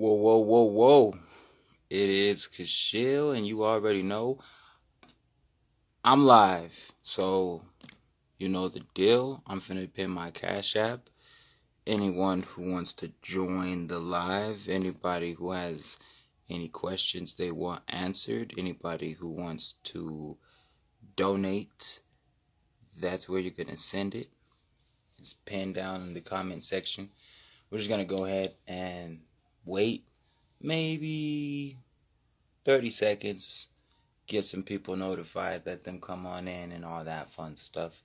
Whoa, whoa, whoa, whoa. It is Kashil, and you already know I'm live. So, you know the deal. I'm finna pin my Cash App. Anyone who wants to join the live, anybody who has any questions they want answered, anybody who wants to donate, that's where you're gonna send it. It's pinned down in the comment section. We're just gonna go ahead and wait maybe 30 seconds, get some people notified, let them come on in and all that fun stuff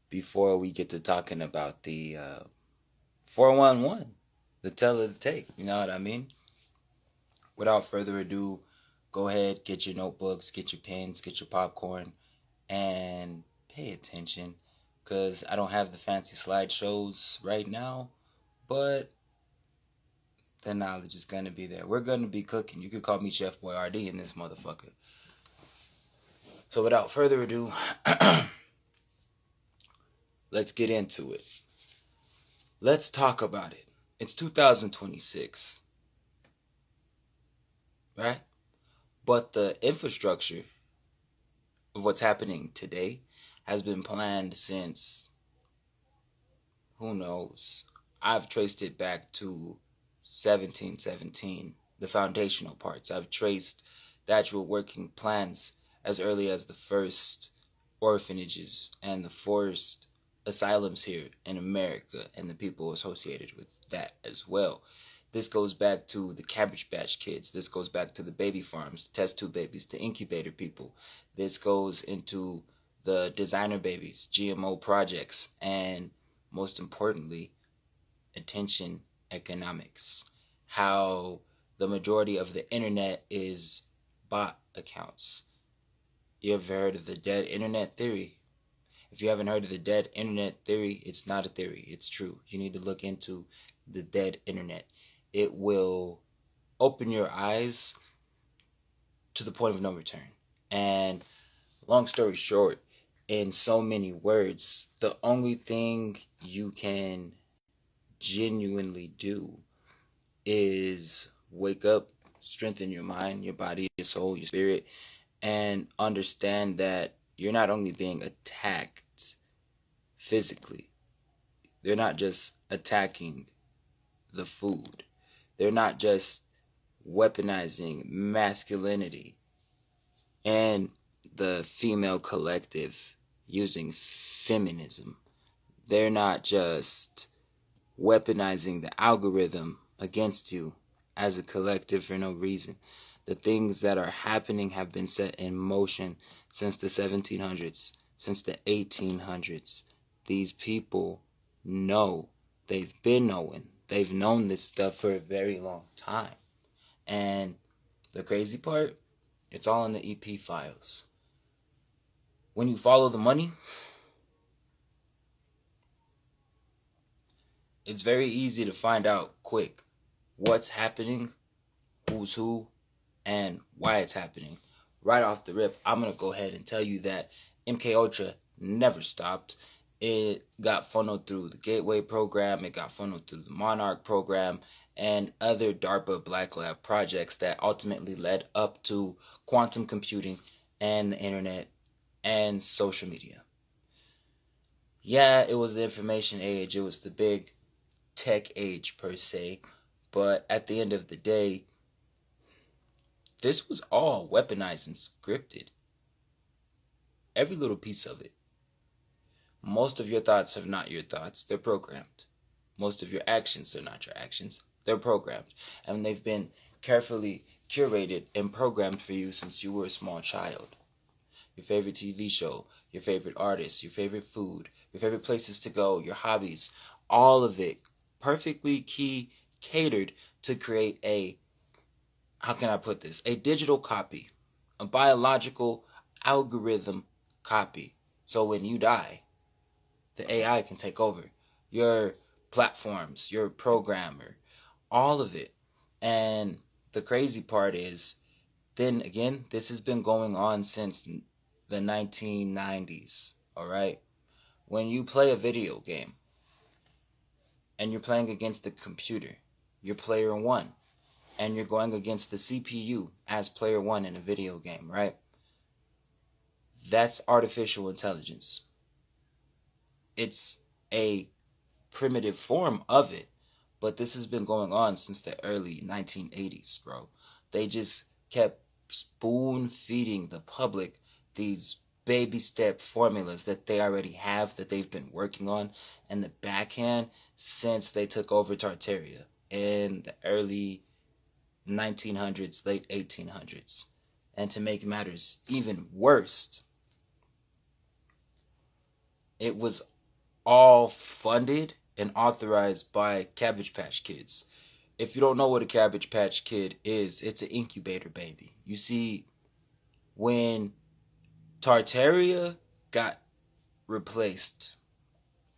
before we get to talking about the 411, the tell of the tape. You know what I mean? Without further ado, go ahead, get your notebooks, get your pens, get your popcorn, and pay attention, because I don't have the fancy slideshows right now, but the knowledge is going to be there. We're going to be cooking. You could call me Chef Boy RD in this motherfucker. So without further ado, let's get into it. Let's talk about it. It's 2026, right? But the infrastructure of what's happening today has been planned since, who knows? I've traced it back to 1717, the foundational parts. I've traced the actual working plans as early as the first orphanages and the first asylums here in America and the people associated with that as well. This goes back to the Cabbage Patch Kids. This goes back to the baby farms, test tube babies, the incubator people. This goes into the designer babies, GMO projects, and most importantly, attention economics. How the majority of the internet is bot accounts. You ever heard of the dead internet theory? If you haven't heard of the dead internet theory, it's not a theory. It's true. You need to look into the dead internet. It will open your eyes to the point of no return. And long story short, in so many words, the only thing you can genuinely do is wake up, strengthen your mind, your body, your soul, your spirit, and understand that you're not only being attacked physically. They're not just attacking the food. They're not just weaponizing masculinity and the female collective using feminism. They're not just weaponizing the algorithm against you as a collective for no reason. The things that are happening have been set in motion since the 1700s, since the 1800s. These people know. They've been knowing. They've known this stuff for a very long time. And the crazy part, it's all in the EP files. When you follow the money, it's very easy to find out quick what's happening, who's who, and why it's happening. Right off the rip, I'm going to go ahead and tell you that MK Ultra never stopped. It got funneled through the Gateway program, it got funneled through the Monarch program, and other DARPA Black Lab projects that ultimately led up to quantum computing and the internet and social media. Yeah, it was the information age, it was the big tech age per se, but at the end of the day, this was all weaponized and scripted. Every little piece of it. Most of your thoughts are not your thoughts. They're programmed. Most of your actions are not your actions. They're programmed. And they've been carefully curated and programmed for you since you were a small child. Your favorite TV show, your favorite artists, your favorite food, your favorite places to go, your hobbies, all of it perfectly catered to create a, how can I put this? A digital copy, a biological algorithm copy. So when you die, the AI can take over your platforms, your programmer, all of it. And the crazy part is, then again, this has been going on since the 1990s, all right? When you play a video game and you're playing against the computer, you're player one. and you're going against the CPU as player one in a video game, right? That's artificial intelligence. It's a primitive form of it, but this has been going on since the early 1980s, bro. They just kept spoon feeding the public these baby step formulas that they already have, that they've been working on in the backhand since they took over Tartaria in the early 1900s, late 1800s. And to make matters even worse, it was all funded and authorized by Cabbage Patch Kids. If you don't know what a Cabbage Patch Kid is, it's an incubator baby. You see, when Tartaria got replaced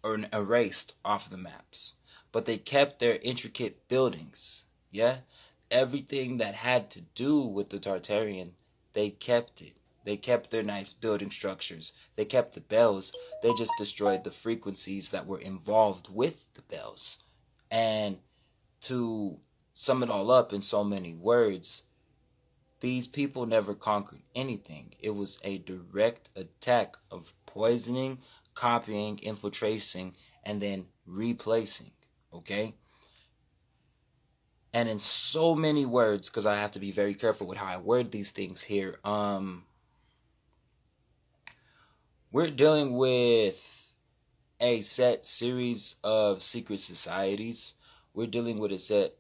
or erased off the maps, but they kept their intricate buildings, yeah? Everything that had to do with the Tartarian, they kept it. They kept their nice building structures. They kept the bells. They just destroyed the frequencies that were involved with the bells. And to sum it all up in so many words, these people never conquered anything. It was a direct attack of poisoning, copying, infiltrating, and then replacing. Okay? And in so many words, because I have to be very careful with how I word these things here, we're dealing with a set series of secret societies. We're dealing with a set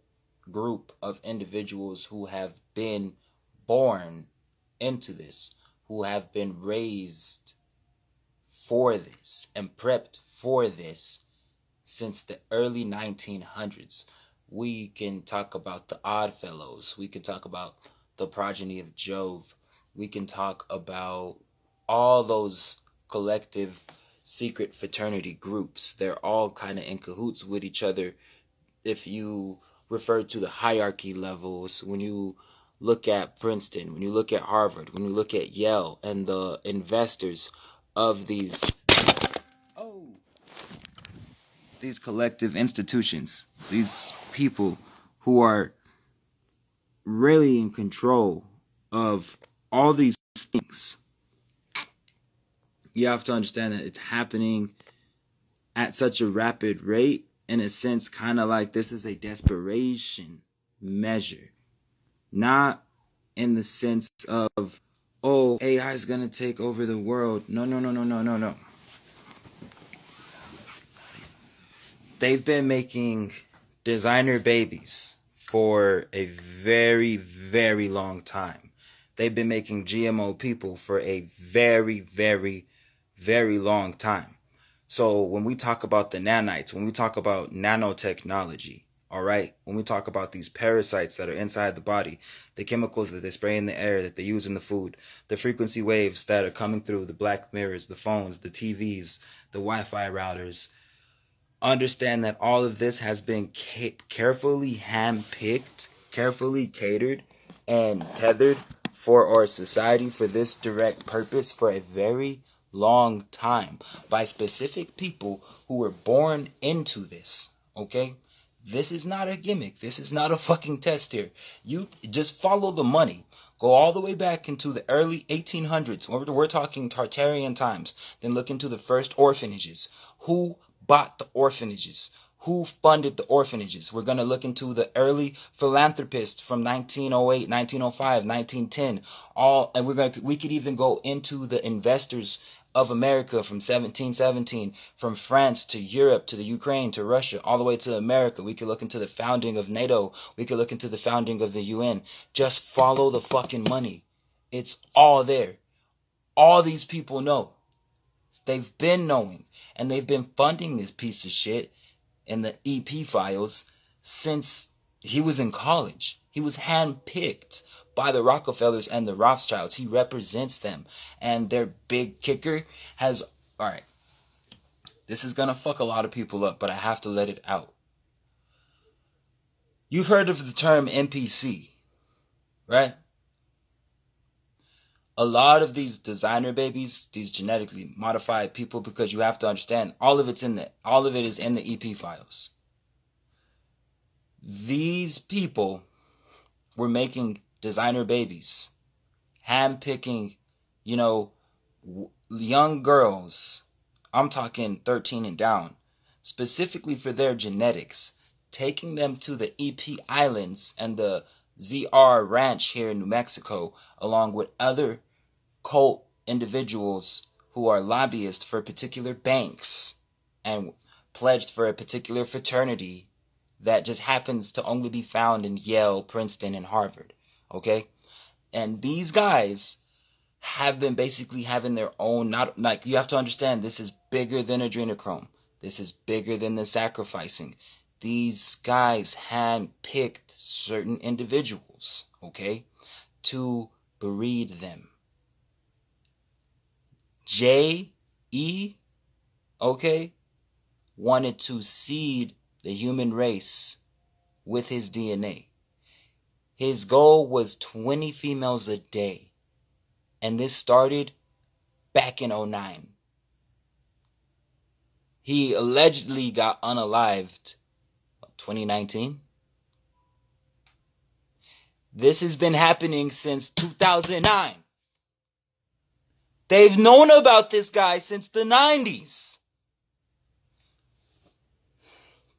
group of individuals who have been born into this, who have been raised for this and prepped for this since the early 1900s. We can talk about the Oddfellows. We can talk about the progeny of Jove. We can talk about all those collective secret fraternity groups. They're all kind of in cahoots with each other. If you refer to the hierarchy levels, when you look at Princeton, when you look at Harvard, when you look at Yale, and the investors of these collective institutions, these people who are really in control of all these things, you have to understand that it's happening at such a rapid rate, in a sense, kind of like this is a desperation measure. Not in the sense of, oh, AI is going to take over the world. No. They've been making designer babies for a very, very long time. They've been making GMO people for a very, very, very long time. So when we talk about the nanites, when we talk about nanotechnology, all right, when we talk about these parasites that are inside the body, the chemicals that they spray in the air, that they use in the food, the frequency waves that are coming through the black mirrors, the phones, the TVs, the Wi-Fi routers, understand that all of this has been carefully handpicked, carefully catered, and tethered for our society for this direct purpose for a very long time by specific people who were born into this. Okay? This is not a gimmick. This is not a fucking test here. You just follow the money. Go all the way back into the early 1800s. We're talking Tartarian times. Then look into the first orphanages. Who bought the orphanages? Who funded the orphanages? We're going to look into the early philanthropists from 1908, 1905, 1910. And we could even go into the investors of America from 1717, from France to Europe to the Ukraine to Russia, all the way to America. We could look into the founding of NATO. We could look into the founding of the UN. Just follow the fucking money. It's all there. All these people know. They've been knowing, and they've been funding this piece of shit in the EP files since he was in college. He was handpicked by the Rockefellers and the Rothschilds. He represents them, and their big kicker has, all right, this is gonna fuck a lot of people up, but I have to let it out. You've heard of the term NPC, right? A lot of these designer babies, these genetically modified people, because you have to understand, all of it is in the EP files. These people were making designer babies, handpicking, young girls. I'm talking 13 and down, specifically for their genetics, taking them to the EP Islands and the ZR Ranch here in New Mexico, along with other cult individuals who are lobbyists for particular banks and pledged for a particular fraternity that just happens to only be found in Yale, Princeton, and Harvard. Okay? And these guys have been basically having their own, not like, you have to understand, this is bigger than adrenochrome. This is bigger than the sacrificing. These guys hand-picked certain individuals, okay, to breed them. J.E., okay, wanted to seed the human race with his DNA. His goal was 20 females a day. And this started back in 2009. He allegedly got unalived 2019. This has been happening since 2009. They've known about this guy since the 90s.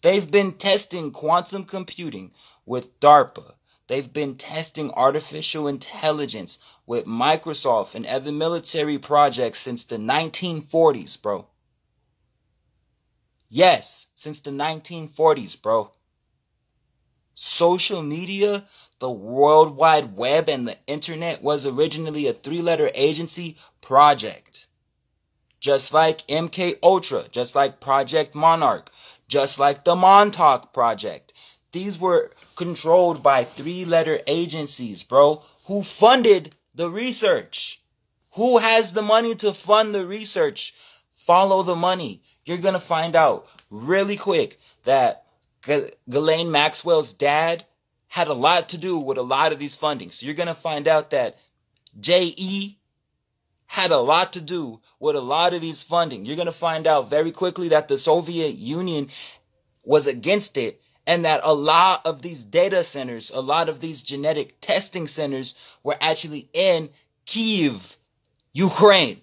They've been testing quantum computing with DARPA. They've been testing artificial intelligence with Microsoft and other military projects since the 1940s, bro. Yes, since the 1940s, bro. Social media, the World Wide Web, and the internet was originally a 3-letter agency project. Just like MK Ultra, just like Project Monarch, just like the Montauk Project. These were controlled by 3-letter agencies, bro, who funded the research. Who has the money to fund the research? Follow the money. You're going to find out really quick that Ghislaine Maxwell's dad had a lot to do with a lot of these fundings. So you're going to find out that J.E. had a lot to do with a lot of these funding. You're going to find out very quickly that the Soviet Union was against it, and that a lot of these data centers, a lot of these genetic testing centers were actually in Kyiv, Ukraine.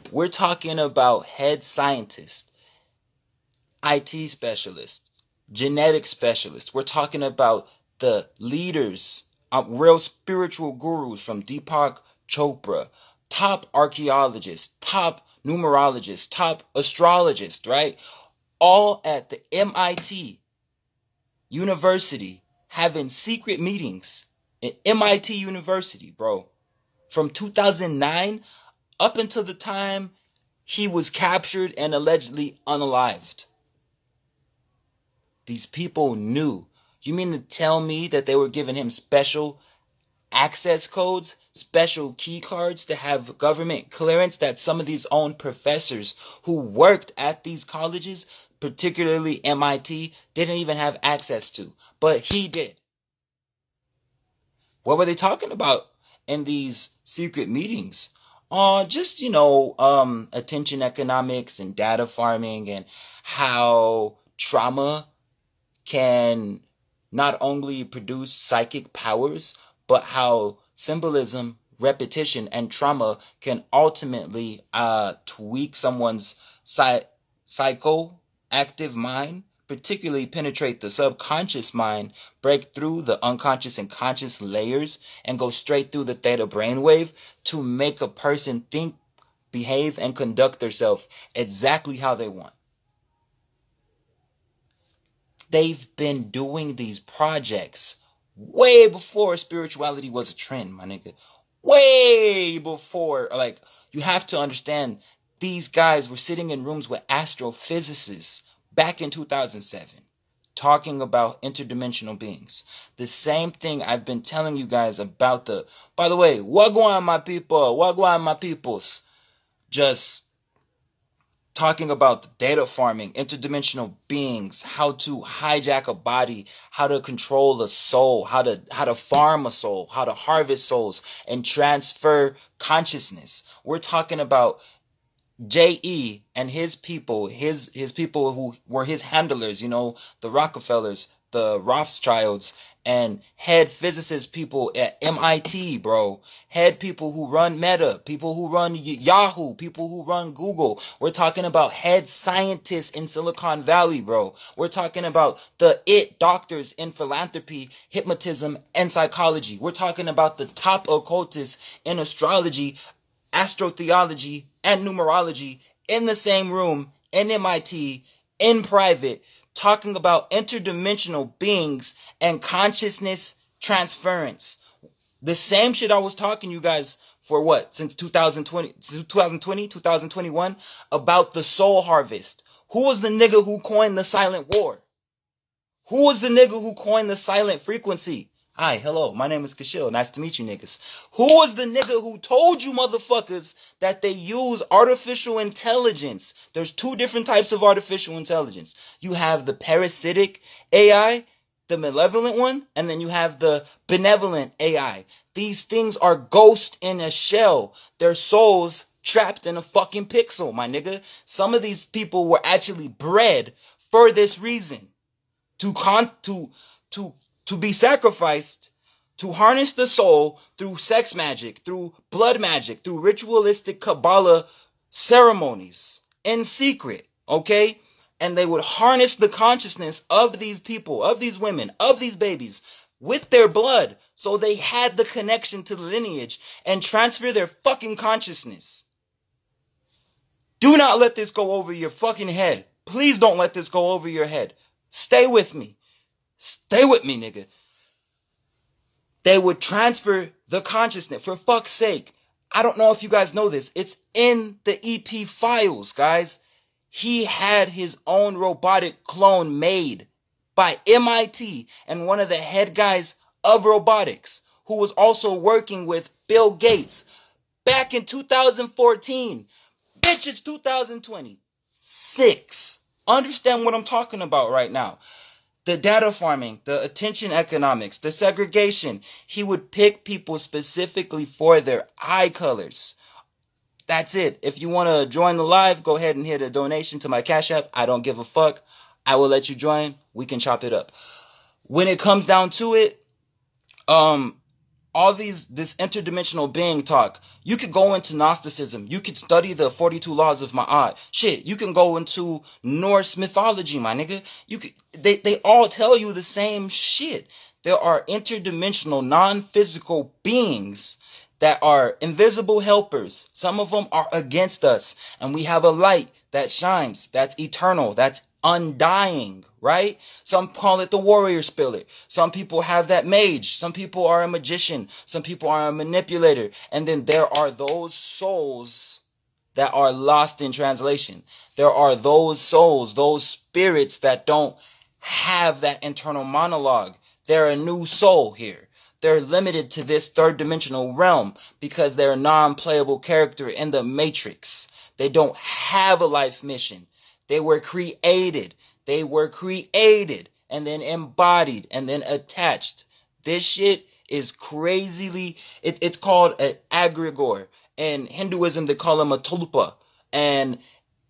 We're talking about head scientists, IT specialists, genetic specialists. We're talking about the leaders, real spiritual gurus from Deepak Chopra, top archaeologists, top numerologists, top astrologists, right? All at the MIT University having secret meetings at MIT University, bro. From 2009 up until the time he was captured and allegedly unalived. These people knew. You mean to tell me that they were giving him special access codes, special key cards to have government clearance that some of these own professors who worked at these colleges, particularly MIT, didn't even have access to? But he did. What were they talking about in these secret meetings? Just, attention economics and data farming, and how trauma can not only produce psychic powers, but how symbolism, repetition, and trauma can ultimately tweak someone's psychoactive mind, particularly penetrate the subconscious mind, break through the unconscious and conscious layers, and go straight through the theta brainwave to make a person think, behave, and conduct themselves exactly how they want. They've been doing these projects way before spirituality was a trend, my nigga. Way before. Like, you have to understand, these guys were sitting in rooms with astrophysicists back in 2007, talking about interdimensional beings. The same thing I've been telling you guys about by the way, wagwan my people, wagwan my peoples. Just talking about the data farming, interdimensional beings, how to hijack a body, how to control the soul, how to farm a soul, how to harvest souls and transfer consciousness. We're talking about JE and his people, his people who were his handlers, the Rockefellers, the Rothschilds, and head physicist people at MIT, bro. Head people who run Meta, people who run Yahoo, people who run Google. We're talking about head scientists in Silicon Valley, bro. We're talking about the doctors in philanthropy, hypnotism, and psychology. We're talking about the top occultists in astrology, astrotheology, and numerology in the same room in MIT in private, talking about interdimensional beings and consciousness transference. The same shit I was talking to you guys for what, since 2021 about the soul harvest. Who was the nigga who coined the silent war? Who was the nigga who coined the silent frequency? Hi, hello, my name is Kashil. Nice to meet you niggas. Who was the nigga who told you motherfuckers that they use artificial intelligence? There's two different types of artificial intelligence. You have the parasitic AI, the malevolent one, and then you have the benevolent AI. These things are ghosts in a shell. Their souls trapped in a fucking pixel, my nigga. Some of these people were actually bred for this reason. To be sacrificed, to harness the soul through sex magic, through blood magic, through ritualistic Kabbalah ceremonies in secret, okay? And they would harness the consciousness of these people, of these women, of these babies with their blood, so they had the connection to the lineage and transfer their fucking consciousness. Do not let this go over your fucking head. Please don't let this go over your head. Stay with me. Stay with me, nigga. They would transfer the consciousness. For fuck's sake. I don't know if you guys know this. It's in the EP files, guys. He had his own robotic clone made by MIT and one of the head guys of robotics, who was also working with Bill Gates back in 2014. Bitch, it's 2026. Understand what I'm talking about right now. The data farming, the attention economics, the segregation. He would pick people specifically for their eye colors. That's it. If you want to join the live, go ahead and hit a donation to my Cash App. I don't give a fuck. I will let you join. We can chop it up. When it comes down to it, all this interdimensional being talk, you could go into Gnosticism. You could study the 42 laws of Ma'at. Shit, you can go into Norse mythology, my nigga. They all tell you the same shit. There are interdimensional, non-physical beings that are invisible helpers. Some of them are against us. And we have a light that shines, that's eternal, that's undying, right? Some call it the warrior spirit. Some people have that mage. Some people are a magician. Some people are a manipulator. And then there are those souls that are lost in translation. There are those souls, those spirits that don't have that internal monologue. They're a new soul here. They're limited to this third dimensional realm because they're a non-playable character in the Matrix. They don't have a life mission. They were created. They were created and then embodied and then attached. This shit is crazily, it's called an egregore. In Hinduism, they call them a tulpa. And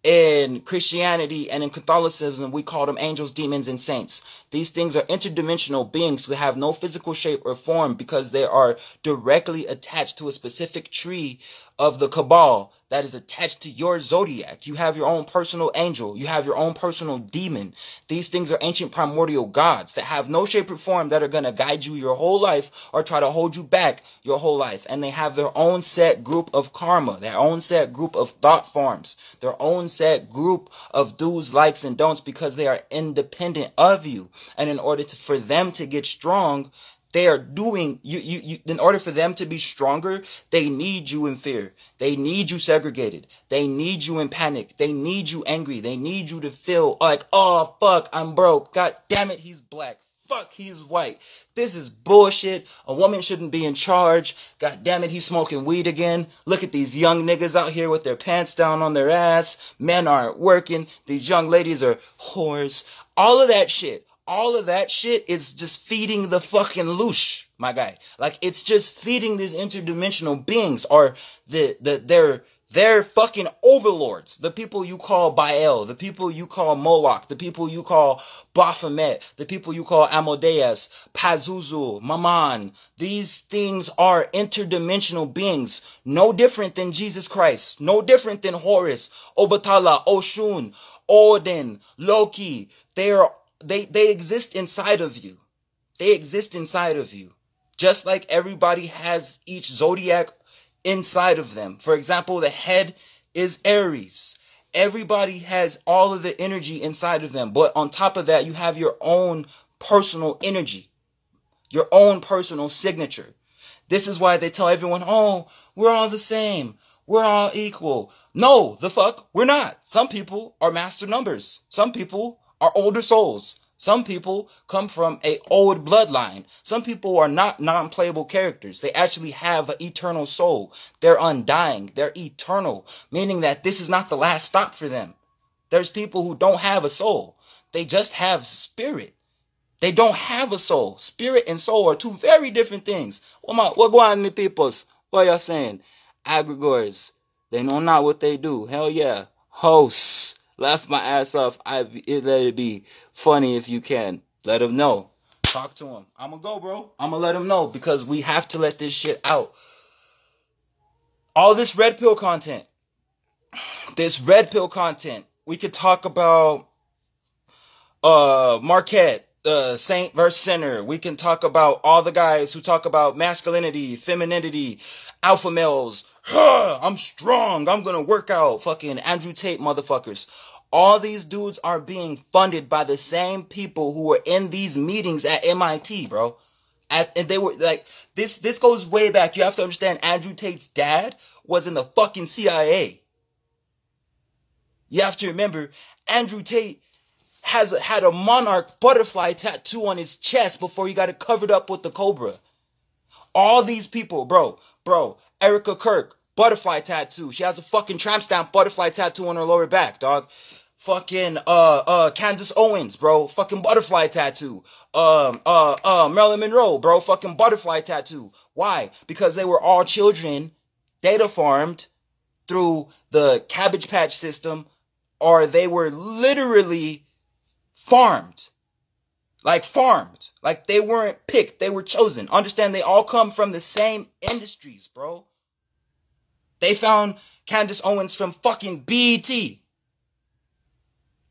in Christianity and in Catholicism, we call them angels, demons, and saints. These things are interdimensional beings who have no physical shape or form because they are directly attached to a specific tree of the Cabal that is attached to your zodiac. You have your own personal angel. You have your own personal demon. These things are ancient primordial gods that have no shape or form that are going to guide you your whole life or try to hold you back your whole life. And they have their own set group of karma, their own set group of thought forms, their own set group of do's, likes, and don'ts because they are independent of you. And in order for them to get strong, they are doing you in order for them to be stronger, they need you in fear. They need you segregated. They need you in panic. They need you angry. They need you to feel like, oh fuck, I'm broke. God damn it, he's black. Fuck, he's white. This is bullshit. A woman shouldn't be in charge. God damn it, he's smoking weed again. Look at these young niggas out here with their pants down on their ass. Men aren't working. These young ladies are whores. All of that shit is just feeding the fucking loosh, my guy. Like, it's just feeding these interdimensional beings or their They're fucking overlords. The people you call Baal, the people you call Moloch, the people you call Baphomet, the people you call Amadeus, Pazuzu, Maman. These things are interdimensional beings, no different than Jesus Christ, no different than Horus, Obatala, Oshun, Odin, Loki. They exist inside of you. They exist inside of you. Just like everybody has each zodiac inside of them. For example, the head is Aries. Everybody has all of the energy inside of them. But on top of that, you have your own personal energy, your own personal signature. This is why they tell everyone, oh, we're all the same. We're all equal. No, the fuck, we're not. Some people are master numbers. Some people are older souls. Some people come from an old bloodline. Some people are not non-playable characters. They actually have an eternal soul. They're undying. They're eternal, meaning that this is not the last stop for them. There's people who don't have a soul. They just have spirit. They don't have a soul. Spirit and soul are two very different things. What go on, me peoples? What y'all saying? Aggregors. They know not what they do. Hell yeah. Hosts. Laugh my ass off. Let it be funny if you can. Let them know. Talk to them. I'm going to go, bro. I'm going to let them know because we have to let this shit out. All this red pill content. We could talk about Marquette, Saint versus Sinner. We can talk about all the guys who talk about masculinity, femininity, alpha males. I'm strong. I'm going to work out. Fucking Andrew Tate motherfuckers. All these dudes are being funded by the same people who were in these meetings at MIT, bro. And they were like, this goes way back. You have to understand Andrew Tate's dad was in the fucking CIA. You have to remember, Andrew Tate had a monarch butterfly tattoo on his chest before he got it covered up with the cobra. All these people, bro, Erica Kirk, butterfly tattoo. She has a fucking tramp stamp butterfly tattoo on her lower back, dog. Fucking, Candace Owens, bro, fucking butterfly tattoo. Marilyn Monroe, bro, fucking butterfly tattoo. Why? Because they were all children data farmed through the Cabbage Patch system, or they were literally farmed. Like they weren't picked, they were chosen. Understand, they all come from the same industries, bro. They found Candace Owens from fucking BET.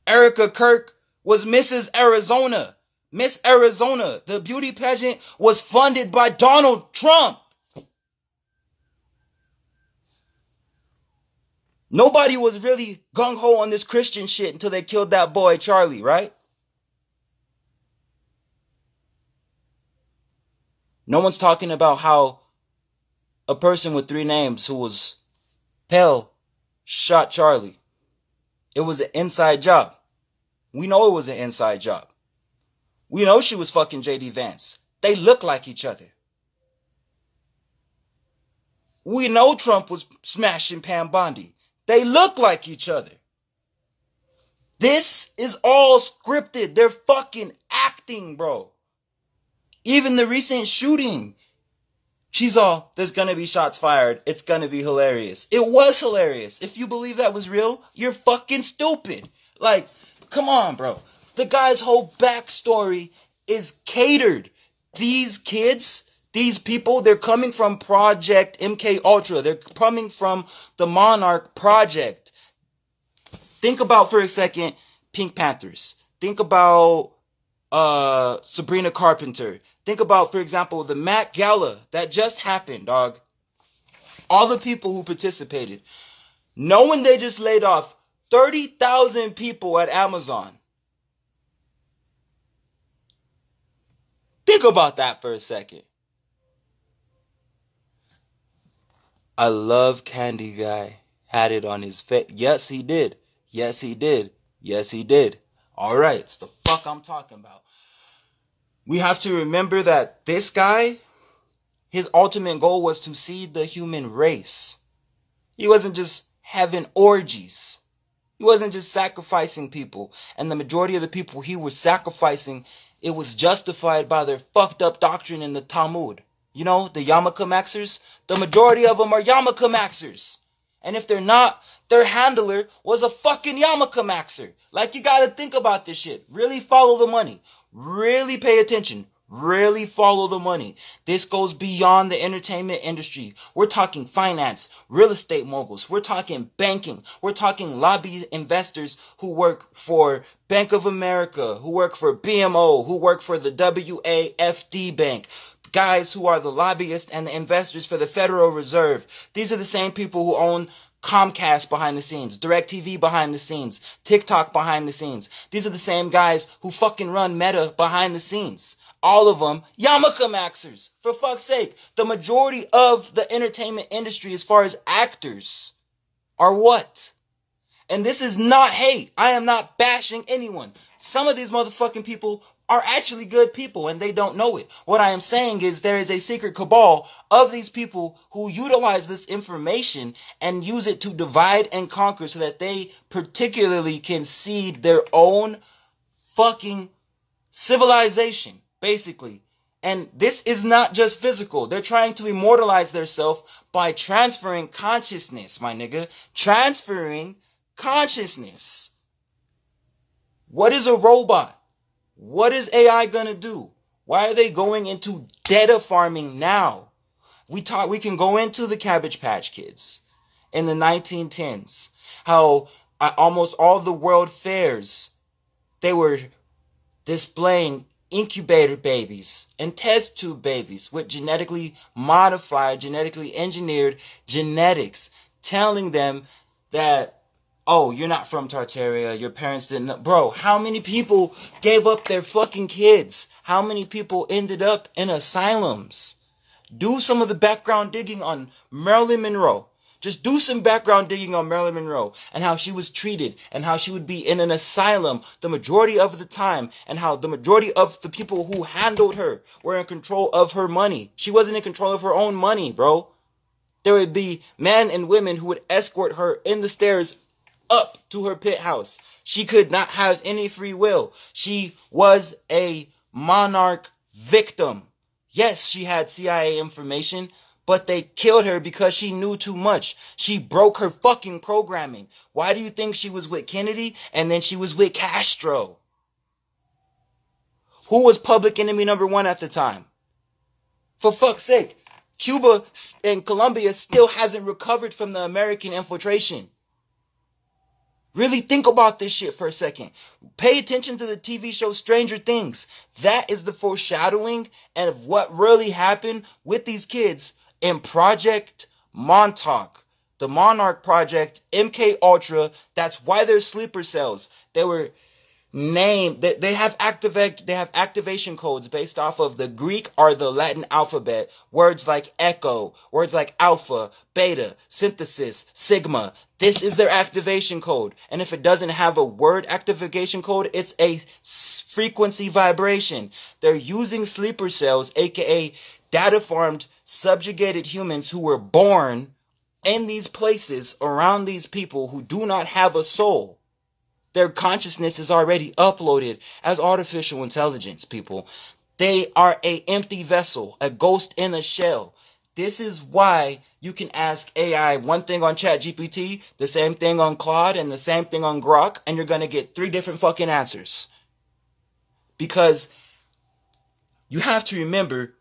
Erica Kirk was Mrs. Arizona. Miss Arizona. The beauty pageant was funded by Donald Trump. Nobody was really gung-ho on this Christian shit until they killed that boy Charlie, right? No one's talking about how a person with 3 names who was pale shot Charlie. It was an inside job. We know it was an inside job. We know she was fucking J.D. Vance. They look like each other. We know Trump was smashing Pam Bondi. They look like each other. This is all scripted. They're fucking acting, bro. Even the recent shooting. She's all, there's gonna be shots fired. It's gonna be hilarious. It was hilarious. If you believe that was real, you're fucking stupid. Like, come on, bro. The guy's whole backstory is catered. These kids, these people, they're coming from Project MK Ultra. They're coming from the Monarch Project. Think about, for a second, Pink Panthers. Think about Sabrina Carpenter. Think about, for example, the Met Gala that just happened, dog. All the people who participated. Knowing they just laid off 30,000 people at Amazon. Think about that for a second. I love Candy Guy. Had it on his face. Yes, he did. Yes, he did. Yes, he did. All right, it's the fuck I'm talking about. We have to remember that this guy, his ultimate goal was to seed the human race. He wasn't just having orgies. He wasn't just sacrificing people. And the majority of the people he was sacrificing, it was justified by their fucked up doctrine in the Talmud. You know, the Yarmulke Maxers? The majority of them are Yarmulke Maxers. And if they're not, their handler was a fucking yarmulke maxer. Like, you gotta think about this shit. Really follow the money. Really pay attention. Really follow the money. This goes beyond the entertainment industry. We're talking finance, real estate moguls. We're talking banking. We're talking lobby investors who work for Bank of America, who work for BMO, who work for the WAFD Bank. Guys who are the lobbyists and the investors for the Federal Reserve. These are the same people who own Comcast behind the scenes, DirecTV behind the scenes, TikTok behind the scenes. These are the same guys who fucking run Meta behind the scenes. All of them, yarmulke maxers. For fuck's sake, the majority of the entertainment industry as far as actors are what? And this is not hate. I am not bashing anyone. Some of these motherfucking people are actually good people and they don't know it. What I am saying is there is a secret cabal of these people who utilize this information and use it to divide and conquer so that they particularly can seed their own fucking civilization, basically. And this is not just physical. They're trying to immortalize themselves by transferring consciousness, my nigga. Transferring consciousness. What is a robot? What is AI gonna do? Why are they going into data farming now? We can go into the Cabbage Patch Kids in the 1910s. How almost all the world fairs, they were displaying incubator babies and test tube babies with genetically modified, genetically engineered genetics, telling them that, oh, you're not from Tartaria, your parents didn't know. Bro, how many people gave up their fucking kids? How many people ended up in asylums? Do some of the background digging on Marilyn Monroe. Just do some background digging on Marilyn Monroe and how she was treated and how she would be in an asylum the majority of the time and how the majority of the people who handled her were in control of her money. She wasn't in control of her own money, bro. There would be men and women who would escort her in the stairs up to her pit house. She could not have any free will. She was a monarch victim. Yes, she had CIA information, but they killed her because she knew too much. She broke her fucking programming. Why do you think she was with Kennedy and then she was with Castro? Who was public enemy number one at the time? For fuck's sake, Cuba and Colombia still hasn't recovered from the American infiltration. Really think about this shit for a second. Pay attention to the TV show Stranger Things. That is the foreshadowing and of what really happened with these kids in Project Montauk, the Monarch Project, MK Ultra. That's why they're sleeper cells. They were named. They have activation codes based off of the Greek or the Latin alphabet. Words like echo, words like alpha, beta, synthesis, sigma. This is their activation code. And if it doesn't have a word activation code, it's a frequency vibration. They're using sleeper cells, aka data farmed, subjugated humans who were born in these places around these people who do not have a soul. Their consciousness is already uploaded as artificial intelligence, people. They are an empty vessel, a ghost in a shell. This is why you can ask AI one thing on ChatGPT, the same thing on Claude, and the same thing on Grok, and you're going to get 3 different fucking answers. Because you have to remember,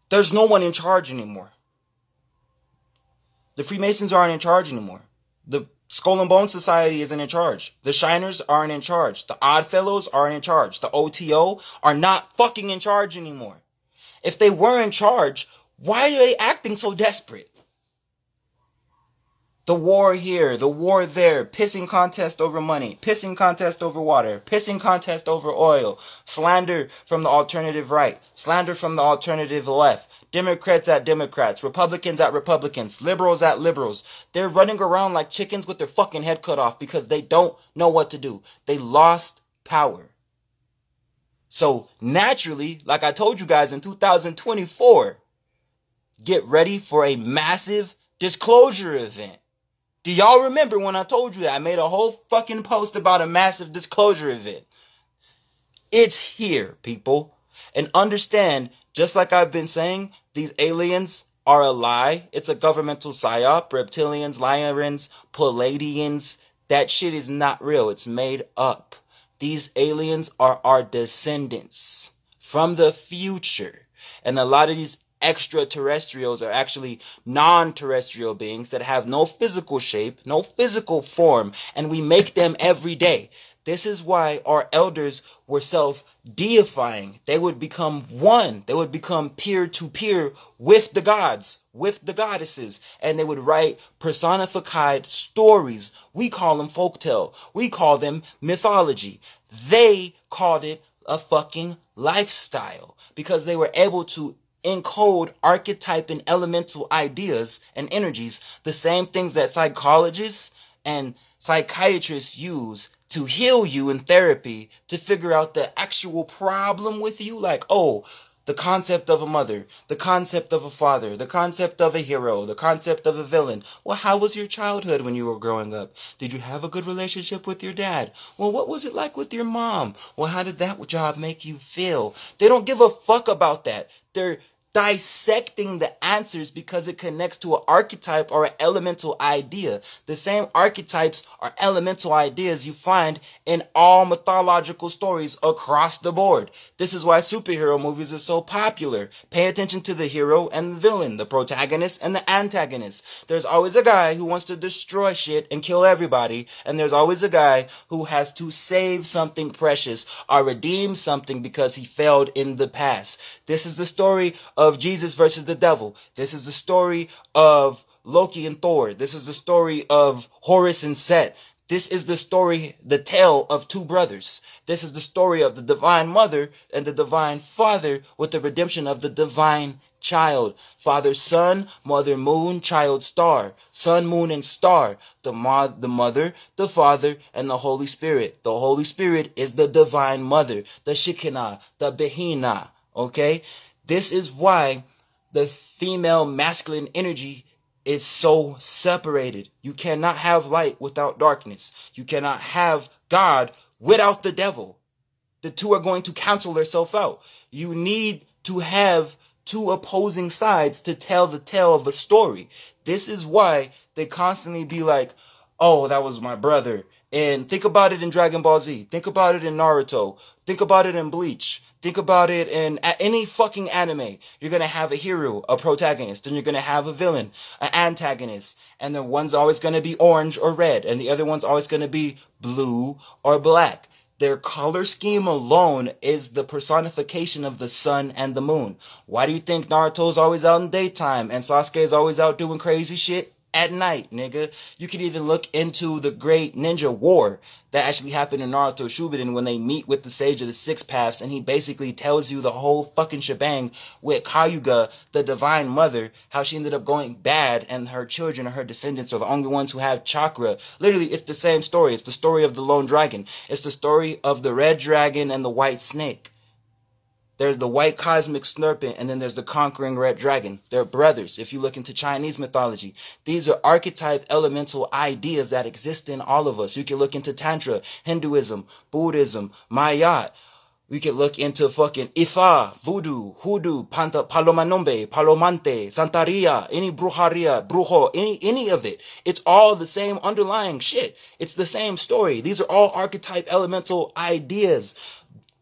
there's no one in charge anymore. The Freemasons aren't in charge anymore. The Skull and Bone Society isn't in charge. The Shiners aren't in charge. The Oddfellows aren't in charge. The OTO are not fucking in charge anymore. If they were in charge, why are they acting so desperate? The war here, the war there, pissing contest over money, pissing contest over water, pissing contest over oil, slander from the alternative right, slander from the alternative left, Democrats at Democrats, Republicans at Republicans, liberals at liberals. They're running around like chickens with their fucking head cut off because they don't know what to do. They lost power. So naturally, like I told you guys in 2024, get ready for a massive disclosure event. Do y'all remember when I told you that? I made a whole fucking post about a massive disclosure event. It's here, people. And understand, just like I've been saying, these aliens are a lie. It's a governmental psyop. Reptilians, Lyrians, Palladians. That shit is not real. It's made up. These aliens are our descendants from the future. And a lot of these extraterrestrials are actually non-terrestrial beings that have no physical shape, no physical form, and we make them every day. This is why our elders were self-deifying. They would become one. They would become peer-to-peer with the gods, with the goddesses, and they would write personified stories. We call them folktale. We call them mythology. They called it a fucking lifestyle because they were able to encode archetype and elemental ideas and energies, the same things that psychologists and psychiatrists use to heal you in therapy, to figure out the actual problem with you. Like, oh, the concept of a mother, the concept of a father, the concept of a hero, the concept of a villain. Well, how was your childhood when you were growing up? Did you have a good relationship with your dad? Well, what was it like with your mom? Well, how did that job make you feel? They don't give a fuck about that. They're dissecting the answers because it connects to an archetype or an elemental idea. The same archetypes or elemental ideas you find in all mythological stories across the board. This is why superhero movies are so popular. Pay attention to the hero and the villain, the protagonist and the antagonist. There's always a guy who wants to destroy shit and kill everybody, and there's always a guy who has to save something precious or redeem something because he failed in the past. This is the story of Jesus versus the devil. This is the story of Loki and Thor. This is the story of Horus and Set. This is the story, the tale of two brothers. This is the story of the divine mother and the divine father with the redemption of the divine child. Father, sun, mother, moon, child, star. Sun, moon, and star. The mother, the father, and the Holy Spirit. The Holy Spirit is the divine mother, the Shekinah, the Behina. Okay? This is why the female masculine energy is so separated. You cannot have light without darkness. You cannot have God without the devil. The two are going to cancel themselves out. You need to have two opposing sides to tell the tale of a story. This is why they constantly be like, oh, that was my brother. And think about it in Dragon Ball Z. Think about it in Naruto. Think about it in Bleach. Think about it in any fucking anime. You're going to have a hero, a protagonist, and you're going to have a villain, an antagonist. And the one's always going to be orange or red, and the other one's always going to be blue or black. Their color scheme alone is the personification of the sun and the moon. Why do you think Naruto's always out in daytime and Sasuke's always out doing crazy shit at night, nigga? You could even look into the great ninja war that actually happened in Naruto Shippuden when they meet with the Sage of the Six Paths, and he basically tells you the whole fucking shebang with Kayuga, the Divine Mother, how she ended up going bad, and her children or her descendants are the only ones who have chakra. Literally, it's the same story. It's the story of the lone dragon. It's the story of the red dragon and the white snake. There's the white cosmic serpent, and then there's the conquering red dragon. They're brothers. If you look into Chinese mythology, these are archetype elemental ideas that exist in all of us. You can look into Tantra, Hinduism, Buddhism, Maya. We can look into fucking Ifa, Voodoo, Hoodoo, Palomanombe, Palomante, Santaria, any Brujeria, Brujo, any of it. It's all the same underlying shit. It's the same story. These are all archetype elemental ideas.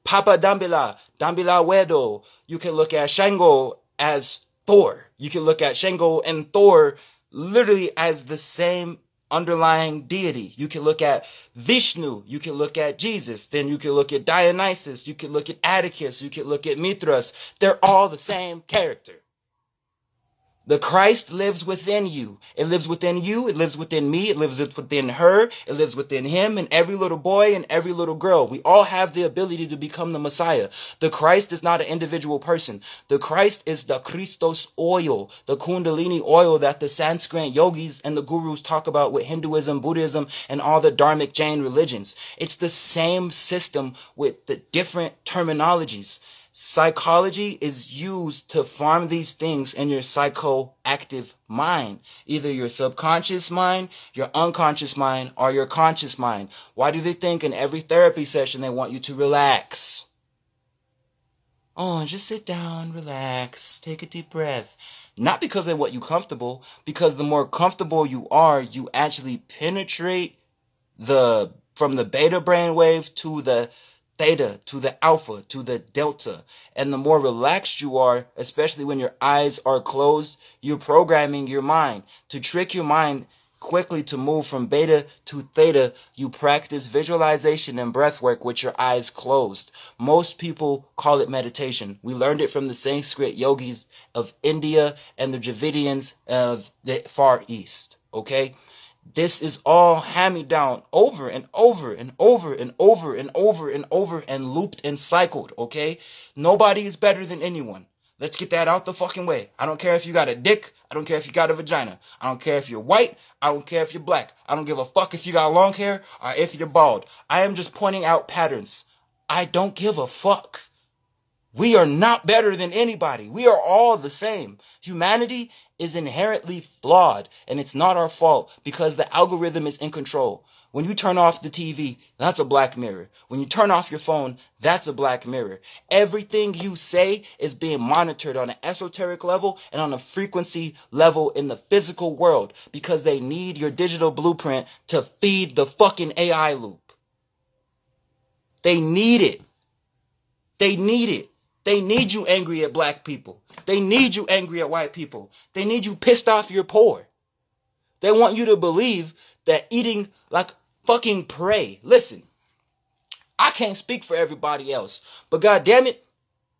Papa Dambila, Dambila Wedo. You can look at Shango as Thor. You can look at Shango and Thor literally as the same underlying deity. You can look at Vishnu. You can look at Jesus. Then you can look at Dionysus. You can look at Atticus. You can look at Mithras. They're all the same character. The Christ lives within you. It lives within you. It lives within me. It lives within her. It lives within him and every little boy and every little girl. We all have the ability to become the Messiah. The Christ is not an individual person. The Christ is the Christos oil, the Kundalini oil that the Sanskrit yogis and the gurus talk about with Hinduism, Buddhism, and all the Dharmic Jain religions. It's the same system with the different terminologies. Psychology is used to farm these things in your psychoactive mind. Either your subconscious mind, your unconscious mind, or your conscious mind. Why do they think in every therapy session they want you to relax? Oh, just sit down, relax, take a deep breath. Not because they want you comfortable, because the more comfortable you are, you actually penetrate from the beta brainwave to the theta, to the alpha, to the delta. And the more relaxed you are, especially when your eyes are closed, you're programming your mind to trick your mind quickly to move from beta to theta. You practice visualization and breath work with your eyes closed. Most people call it meditation. We learned it from the Sanskrit yogis of India and the Dravidians of the Far East. Okay? This is all hand-me-down over and over and over and over and over and over and looped and cycled, okay? Nobody is better than anyone. Let's get that out the fucking way. I don't care if you got a dick. I don't care if you got a vagina. I don't care if you're white. I don't care if you're black. I don't give a fuck if you got long hair or if you're bald. I am just pointing out patterns. I don't give a fuck. We are not better than anybody. We are all the same. Humanity is inherently flawed, and it's not our fault because the algorithm is in control. When you turn off the TV, that's a black mirror. When you turn off your phone, that's a black mirror. Everything you say is being monitored on an esoteric level and on a frequency level in the physical world because they need your digital blueprint to feed the fucking AI loop. They need it. They need it. They need you angry at black people. They need you angry at white people. They need you pissed off you're poor. They want you to believe that eating like fucking prey. Listen, I can't speak for everybody else, but God damn it,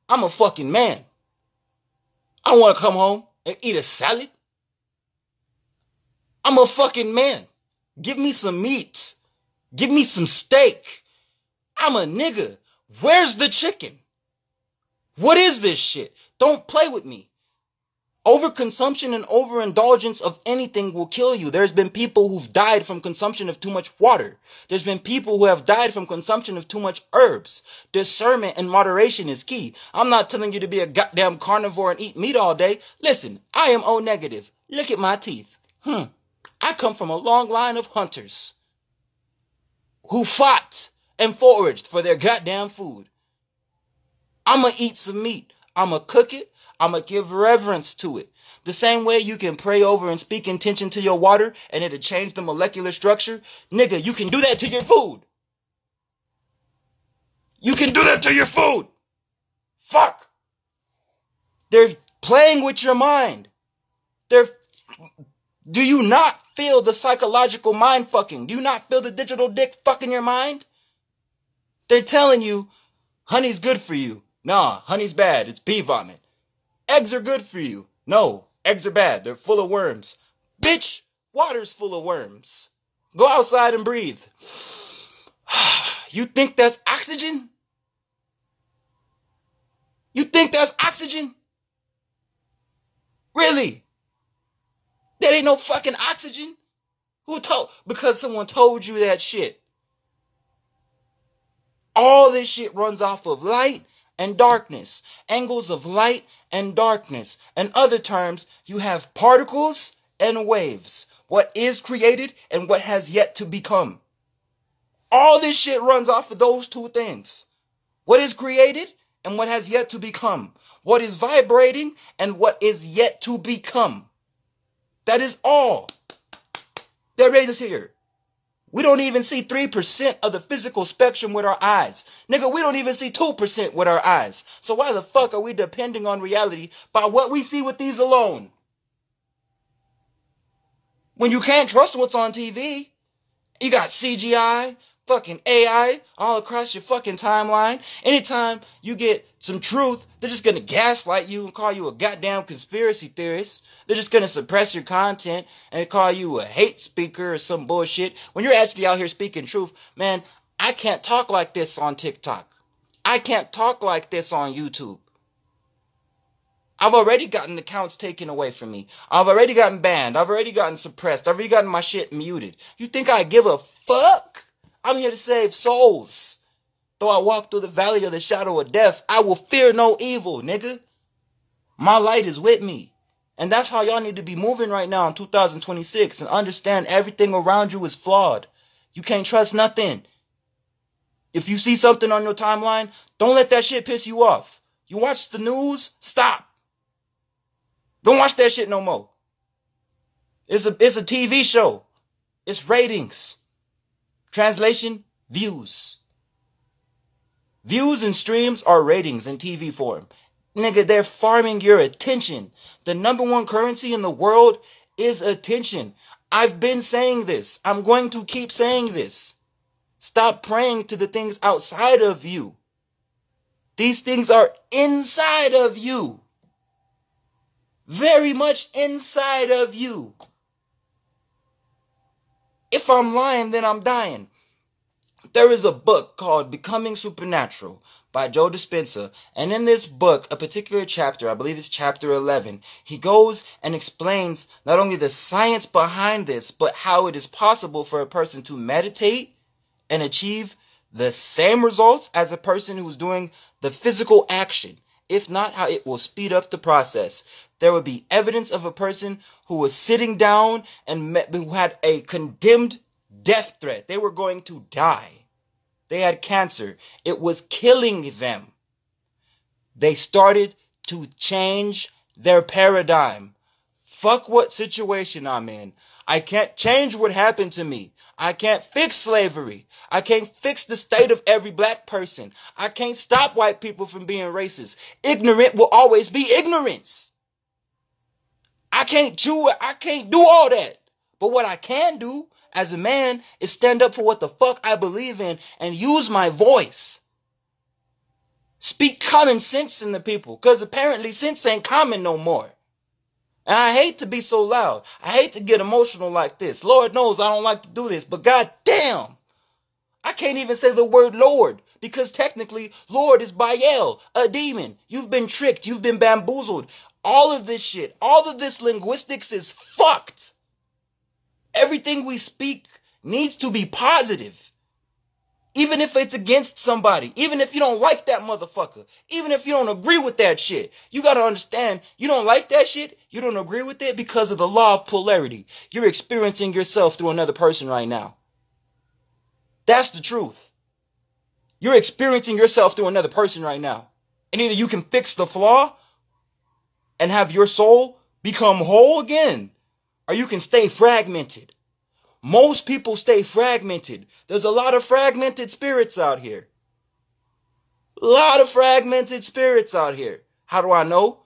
I'm a fucking man. I want to come home and eat a salad. I'm a fucking man. Give me some meat. Give me some steak. I'm a nigga. Where's the chicken? What is this shit? Don't play with me. Overconsumption and overindulgence of anything will kill you. There's been people who've died from consumption of too much water. There's been people who have died from consumption of too much herbs. Discernment and moderation is key. I'm not telling you to be a goddamn carnivore and eat meat all day. Listen, I am O negative. Look at my teeth. I come from a long line of hunters who fought and foraged for their goddamn food. I'm going to eat some meat. I'm going to cook it. I'm going to give reverence to it. The same way you can pray over and speak intention to your water and it'll change the molecular structure. Nigga, you can do that to your food. You can do that to your food. Fuck. They're playing with your mind. Do you not feel the psychological mind fucking? Do you not feel the digital dick fucking your mind? They're telling you honey's good for you. Nah, honey's bad. It's bee vomit. Eggs are good for you. No, eggs are bad. They're full of worms. Bitch, water's full of worms. Go outside and breathe. You think that's oxygen? You think that's oxygen? Really? That ain't no fucking oxygen? Who told? Because someone told you that shit. All this shit runs off of light and darkness, angles of light and darkness. In other terms, you have particles and waves, what is created and what has yet to become. All this shit runs off of those two things. What is created and what has yet to become. What is vibrating and what is yet to become. That is all. There it is here. We don't even see 3% of the physical spectrum with our eyes. Nigga, we don't even see 2% with our eyes. So why the fuck are we depending on reality by what we see with these alone? When you can't trust what's on TV, you got CGI, fucking AI all across your fucking timeline. Anytime you get some truth, they're just gonna gaslight you and call you a goddamn conspiracy theorist. They're just gonna suppress your content and call you a hate speaker or some bullshit. When you're actually out here speaking truth, man, I can't talk like this on TikTok. I can't talk like this on YouTube. I've already gotten accounts taken away from me. I've already gotten banned. I've already gotten suppressed. I've already gotten my shit muted. You think I give a fuck? I'm here to save souls. Though I walk through the valley of the shadow of death, I will fear no evil, nigga. My light is with me. And that's how y'all need to be moving right now in 2026 and understand everything around you is flawed. You can't trust nothing. If you see something on your timeline, don't let that shit piss you off. You watch the news, stop. Don't watch that shit no more. It's a TV show. It's ratings. Translation, views. Views and streams are ratings in TV form. Nigga, they're farming your attention. The number one currency in the world is attention. I've been saying this. I'm going to keep saying this. Stop praying to the things outside of you. These things are inside of you. Very much inside of you. If I'm lying, then I'm dying. There is a book called Becoming Supernatural by Joe Dispenza. And in this book, a particular chapter, I believe it's chapter 11, he goes and explains not only the science behind this, but how it is possible for a person to meditate and achieve the same results as a person who's doing the physical action. If not, how it will speed up the process. There would be evidence of a person who was sitting down and who had a condemned death threat. They were going to die. They had cancer. It was killing them. They started to change their paradigm. Fuck what situation I'm in. I can't change what happened to me. I can't fix slavery. I can't fix the state of every black person. I can't stop white people from being racist. Ignorant will always be ignorance. I can't do all that. But what I can do as a man is stand up for what the fuck I believe in and use my voice. Speak common sense in the people, because apparently sense ain't common no more. And I hate to be so loud. I hate to get emotional like this. Lord knows I don't like to do this, but god damn, I can't even say the word Lord, because technically Lord is Baal, a demon. You've been tricked. You've been bamboozled. All of this shit, all of this linguistics is fucked. Everything we speak needs to be positive. Even if it's against somebody, even if you don't like that motherfucker, even if you don't agree with that shit, you gotta understand, you don't like that shit, you don't agree with it because of the law of polarity. You're experiencing yourself through another person right now. That's the truth. You're experiencing yourself through another person right now. And either you can fix the flaw and have your soul become whole again, or you can stay fragmented. Most people stay fragmented. There's a lot of fragmented spirits out here. A lot of fragmented spirits out here. How do I know?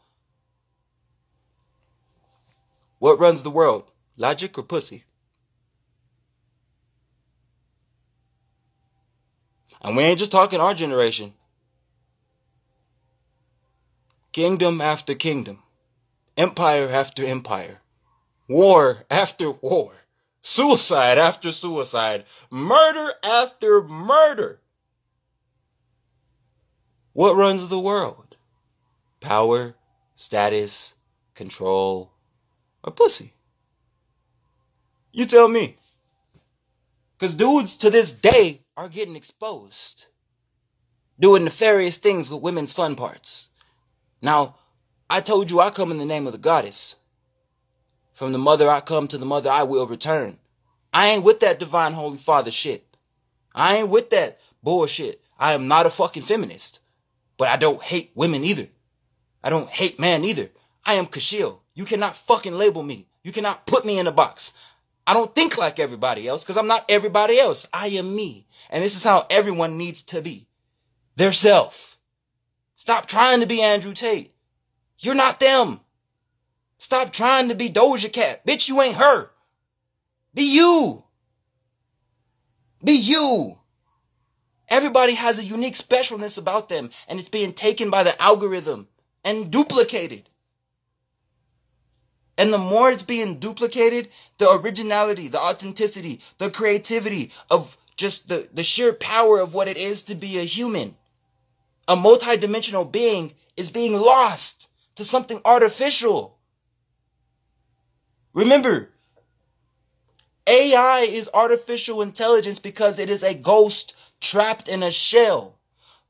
What runs the world? Logic or pussy? And we ain't just talking our generation. Kingdom after kingdom. Empire after empire. War after war. Suicide after suicide. Murder after murder. What runs the world? Power, status, control, or pussy? You tell me. Because dudes to this day are getting exposed. Doing nefarious things with women's fun parts. Now, I told you I come in the name of the goddess. From the mother I come, to the mother I will return. I ain't with that divine holy father shit. I ain't with that bullshit. I am not a fucking feminist. But I don't hate women either. I don't hate man either. I am Kashil. You cannot fucking label me. You cannot put me in a box. I don't think like everybody else because I'm not everybody else. I am me. And this is how everyone needs to be. Their self. Stop trying to be Andrew Tate. You're not them. Stop trying to be Doja Cat. Bitch, you ain't her. Be you. Be you. Everybody has a unique specialness about them, and it's being taken by the algorithm and duplicated. And the more it's being duplicated, the originality, the authenticity, the creativity of just the sheer power of what it is to be a human, a multidimensional being, is being lost to something artificial. Remember, AI is artificial intelligence because it is a ghost trapped in a shell.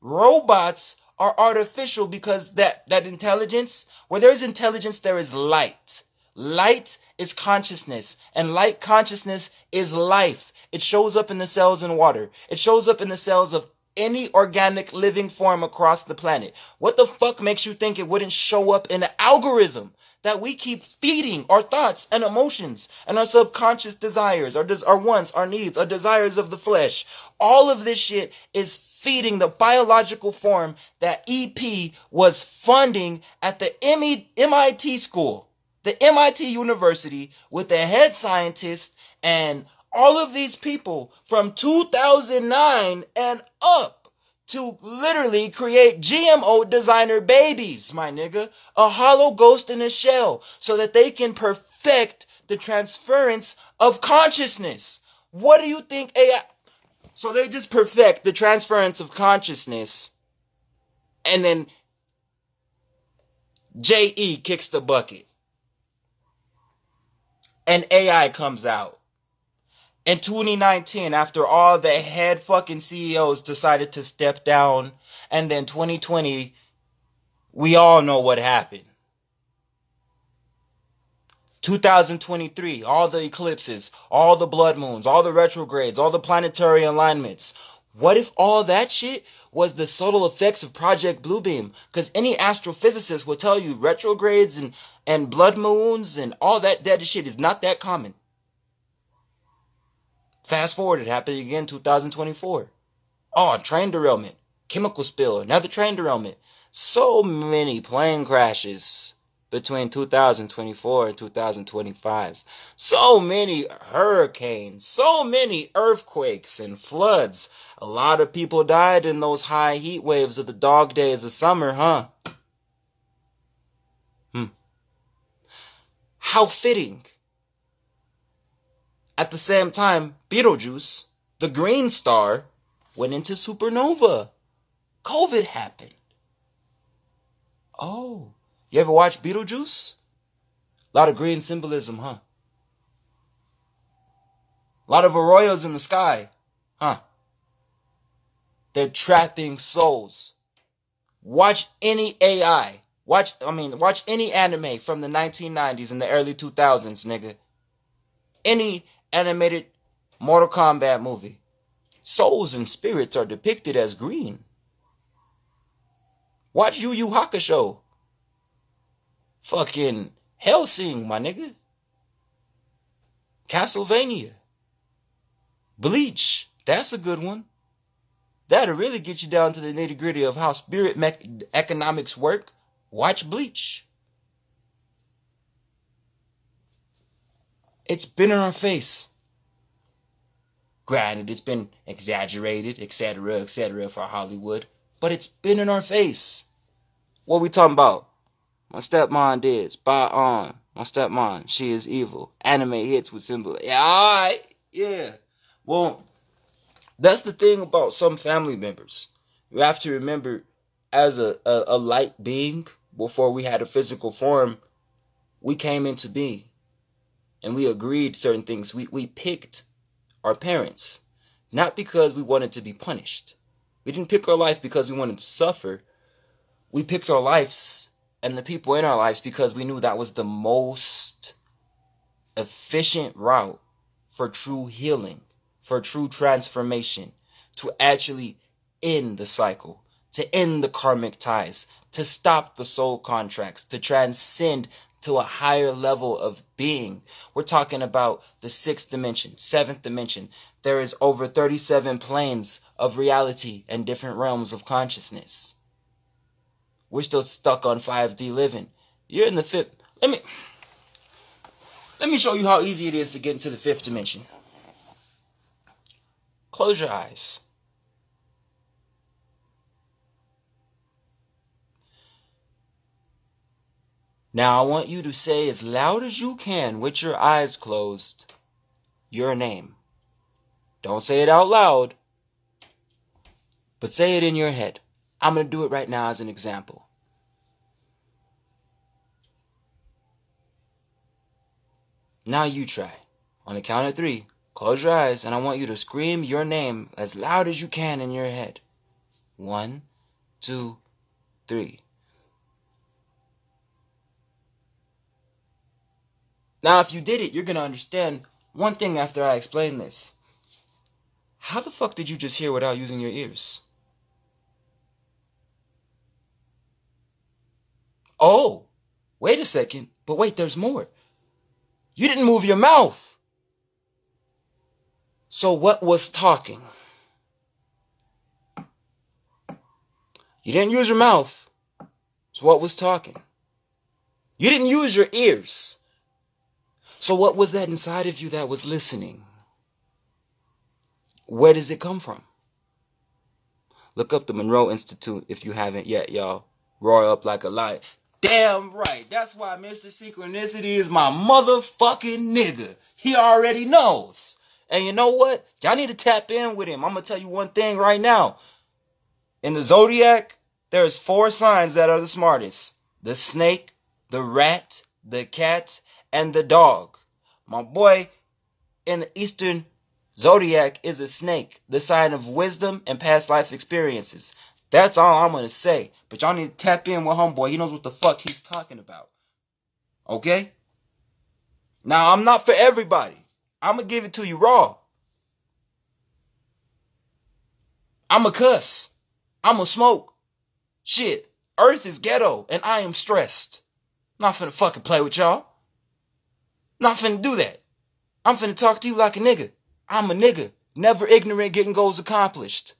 Robots are artificial because that intelligence, where there is intelligence, there is light. Light is consciousness, and light consciousness is life. It shows up in the cells in water. It shows up in the cells of any organic living form across the planet. What the fuck makes you think it wouldn't show up in the algorithm that we keep feeding our thoughts and emotions and our subconscious desires, our wants, our needs, our desires of the flesh? All of this shit is feeding the biological form that EP was funding at the MIT school, the MIT University, with the head scientist and all of these people from 2009 and up to literally create GMO designer babies, my nigga. A hollow ghost in a shell so that they can perfect the transference of consciousness. What do you think AI... So they just perfect the transference of consciousness, and then JE kicks the bucket. And AI comes out. In 2019, after all the head fucking CEOs decided to step down, and then 2020, we all know what happened. 2023, all the eclipses, all the blood moons, all the retrogrades, all the planetary alignments. What if all that shit was the subtle effects of Project Bluebeam? Because any astrophysicist will tell you retrogrades and blood moons and all that shit is not that common. Fast forward, it happened again 2024. Oh, train derailment, chemical spill, another train derailment. So many plane crashes between 2024 and 2025. So many hurricanes, so many earthquakes and floods. A lot of people died in those high heat waves of the dog days of summer, huh? How fitting. At the same time, Betelgeuse, the green star, went into supernova. COVID happened. Oh, you ever watch Betelgeuse? A lot of green symbolism, huh? A lot of arroyos in the sky, huh? They're trapping souls. Watch any AI. Watch any anime from the 1990s and the early 2000s, nigga. Any animated Mortal Kombat movie. Souls and spirits are depicted as green. Watch Yu Yu Hakusho. Fucking Hellsing, my nigga. Castlevania. Bleach. That's a good one. That'll really get you down to the nitty gritty of how spirit economics work. Watch Bleach. It's been in our face. Granted, it's been exaggerated, etc., for Hollywood, but it's been in our face. What we talking about? My stepmom did. Spot on. My stepmom, she is evil. Anime hits with symbol. Yeah, alright. Yeah. Well, that's the thing about some family members. You have to remember, as a light being, before we had a physical form, we came into being. And we agreed certain things. We picked our parents, not because we wanted to be punished. We didn't pick our life because we wanted to suffer. We picked our lives and the people in our lives because we knew that was the most efficient route for true healing, for true transformation, to actually end the cycle, to end the karmic ties, to stop the soul contracts, to transcend to a higher level of being. We're talking about the 6th dimension, 7th dimension. There is over 37 planes of reality and different realms of consciousness. We're still stuck on 5D living. You're in the 5th. Let me show you how easy it is to get into the 5th dimension. Close your eyes. Now I want you to say as loud as you can with your eyes closed, your name. Don't say it out loud, but say it in your head. I'm going to do it right now as an example. Now you try. On the count of 3, close your eyes, and I want you to scream your name as loud as you can in your head. 1, 2, 3. Now, if you did it, you're going to understand one thing after I explain this. How the fuck did you just hear without using your ears? Oh, wait a second. But wait, there's more. You didn't move your mouth. So what was talking? You didn't use your mouth. So what was talking? You didn't use your ears. So what was that inside of you that was listening? Where does it come from? Look up the Monroe Institute if you haven't yet, y'all. Roar up like a lion. Damn right. That's why Mr. Synchronicity is my motherfucking nigga. He already knows. And you know what? Y'all need to tap in with him. I'm going to tell you one thing right now. In the zodiac, there's 4 signs that are the smartest. The snake, the rat, the cat, and the dog. My boy in the Eastern zodiac is a snake, the sign of wisdom and past life experiences. That's all I'm going to say. But y'all need to tap in with homeboy. He knows what the fuck he's talking about. Okay? Now, I'm not for everybody. I'm going to give it to you raw. I'm a cuss. I'm a smoke. Shit. Earth is ghetto and I am stressed. Not finna fucking play with y'all. Not finna do that. I'm finna talk to you like a nigga. I'm a nigga. Never ignorant, getting goals accomplished.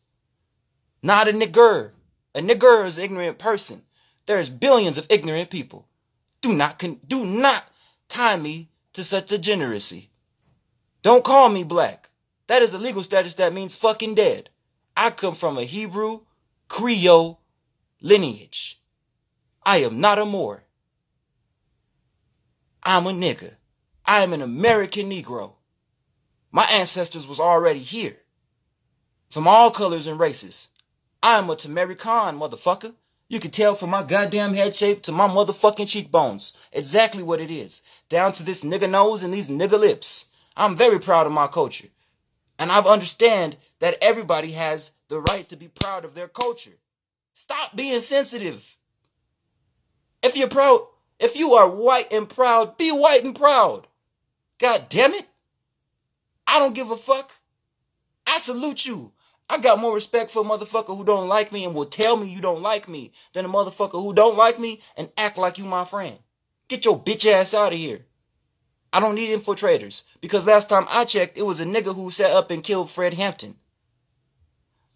Not a nigger. A nigger is an ignorant person. There's billions of ignorant people. Do not tie me to such degeneracy. Don't call me black. That is a legal status that means fucking dead. I come from a Hebrew, Creole lineage. I am not a Moor. I'm a nigga. I am an American Negro. My ancestors was already here. From all colors and races. I am a Tamerican, motherfucker. You can tell from my goddamn head shape to my motherfucking cheekbones. Exactly what it is. Down to this nigga nose and these nigga lips. I'm very proud of my culture. And I understand that everybody has the right to be proud of their culture. Stop being sensitive. If you're proud, if you are white and proud, be white and proud. God damn it. I don't give a fuck. I salute you. I got more respect for a motherfucker who don't like me and will tell me you don't like me than a motherfucker who don't like me and act like you my friend. Get your bitch ass out of here. I don't need infiltrators because last time I checked, it was a nigga who set up and killed Fred Hampton.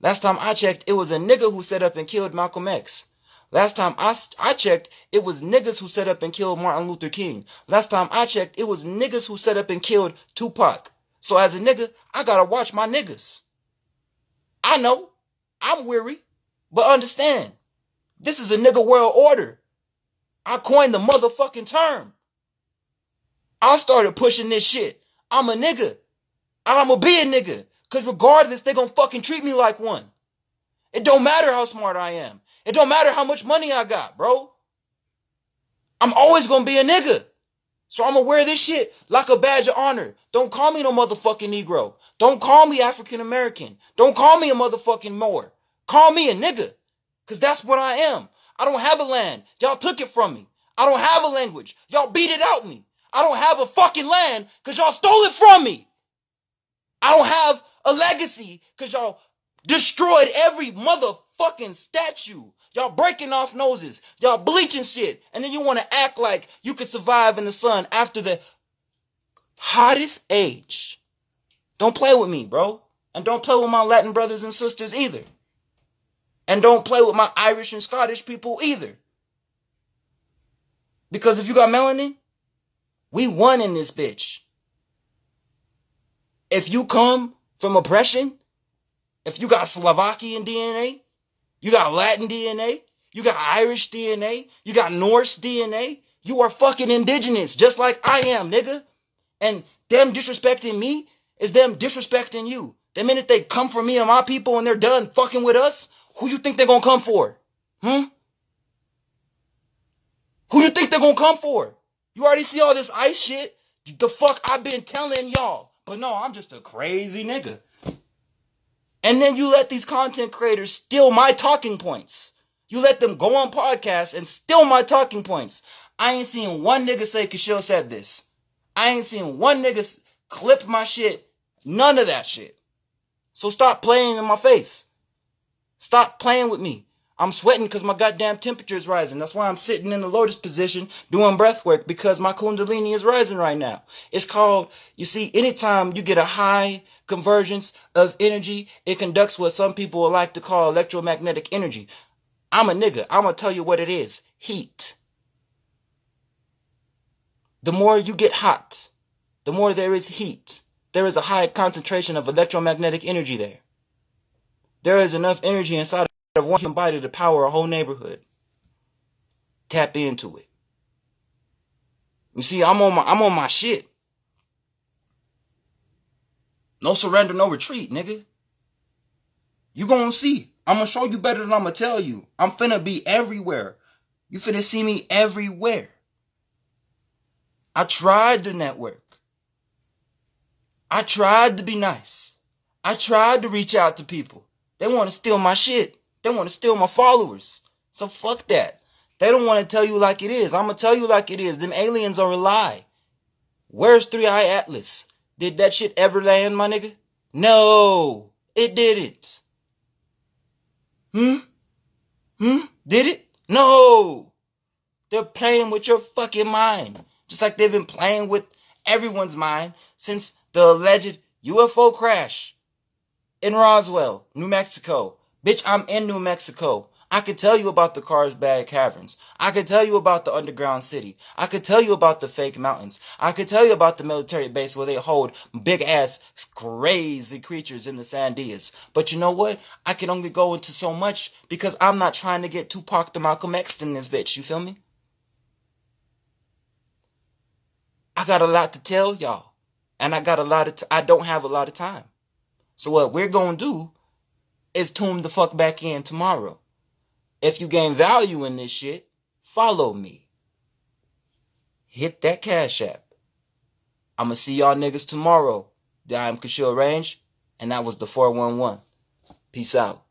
Last time I checked, it was a nigga who set up and killed Malcolm X. Last time I checked, it was niggas who set up and killed Martin Luther King. Last time I checked, it was niggas who set up and killed Tupac. So as a nigga, I gotta watch my niggas. I know, I'm weary, but understand, this is a nigga world order. I coined the motherfucking term. I started pushing this shit. I'm a nigga. I'ma be a nigga. Cause regardless, they gonna fucking treat me like one. It don't matter how smart I am. It don't matter how much money I got, bro. I'm always gonna be a nigga. So I'ma wear this shit like a badge of honor. Don't call me no motherfucking Negro. Don't call me African American. Don't call me a motherfucking Moor. Call me a nigga. Cause that's what I am. I don't have a land. Y'all took it from me. I don't have a language. Y'all beat it out me. I don't have a fucking land cause y'all stole it from me. I don't have a legacy cause y'all destroyed every motherfucking statue. Y'all breaking off noses. Y'all bleaching shit. And then you want to act like you could survive in the sun after the hottest age. Don't play with me, bro. And don't play with my Latin brothers and sisters either. And don't play with my Irish and Scottish people either. Because if you got melanin, we won in this bitch. If you come from oppression, if you got Slovakian DNA, you got Latin DNA, you got Irish DNA, you got Norse DNA, you are fucking indigenous, just like I am, nigga. And them disrespecting me is them disrespecting you. The minute they come for me and my people and they're done fucking with us, who you think they're gonna come for? Who you think they're gonna come for? You already see all this ice shit? The fuck I've been telling y'all. But no, I'm just a crazy nigga. And then you let these content creators steal my talking points. You let them go on podcasts and steal my talking points. I ain't seen one nigga say Kashil said this. I ain't seen one nigga clip my shit. None of that shit. So stop playing in my face. Stop playing with me. I'm sweating because my goddamn temperature is rising. That's why I'm sitting in the lotus position doing breath work, because my kundalini is rising right now. It's called, you see, anytime you get a high convergence of energy, it conducts what some people would like to call electromagnetic energy. I'm a nigga. I'm going to tell you what it is. Heat. The more you get hot, the more there is heat. There is a high concentration of electromagnetic energy there. There is enough energy inside of one human body to power a whole neighborhood. Tap into it. You see, I'm on my shit. No surrender, no retreat, nigga. You gonna see. I'm gonna show you better than I'm gonna tell you. I'm finna be everywhere. You finna see me everywhere. I tried to network. I tried to be nice. I tried to reach out to people. They want to steal my shit. They want to steal my followers. So fuck that. They don't want to tell you like it is. I'm going to tell you like it is. Them aliens are a lie. Where's 3-Eye Atlas? Did that shit ever land, my nigga? No, it didn't. Did it? No. They're playing with your fucking mind. Just like they've been playing with everyone's mind since the alleged UFO crash in Roswell, New Mexico. Bitch, I'm in New Mexico. I could tell you about the Carlsbad Caverns. I could tell you about the underground city. I could tell you about the fake mountains. I could tell you about the military base where they hold big ass crazy creatures in the Sandias. But you know what? I can only go into so much because I'm not trying to get Tupac to Malcolm X in this bitch. You feel me? I got a lot to tell y'all. And I don't have a lot of time. So what we're going to do is tune the fuck back in tomorrow. If you gain value in this shit, follow me. Hit that Cash App. I'm going to see y'all niggas tomorrow. I am Kashil Range, and that was the 411. Peace out.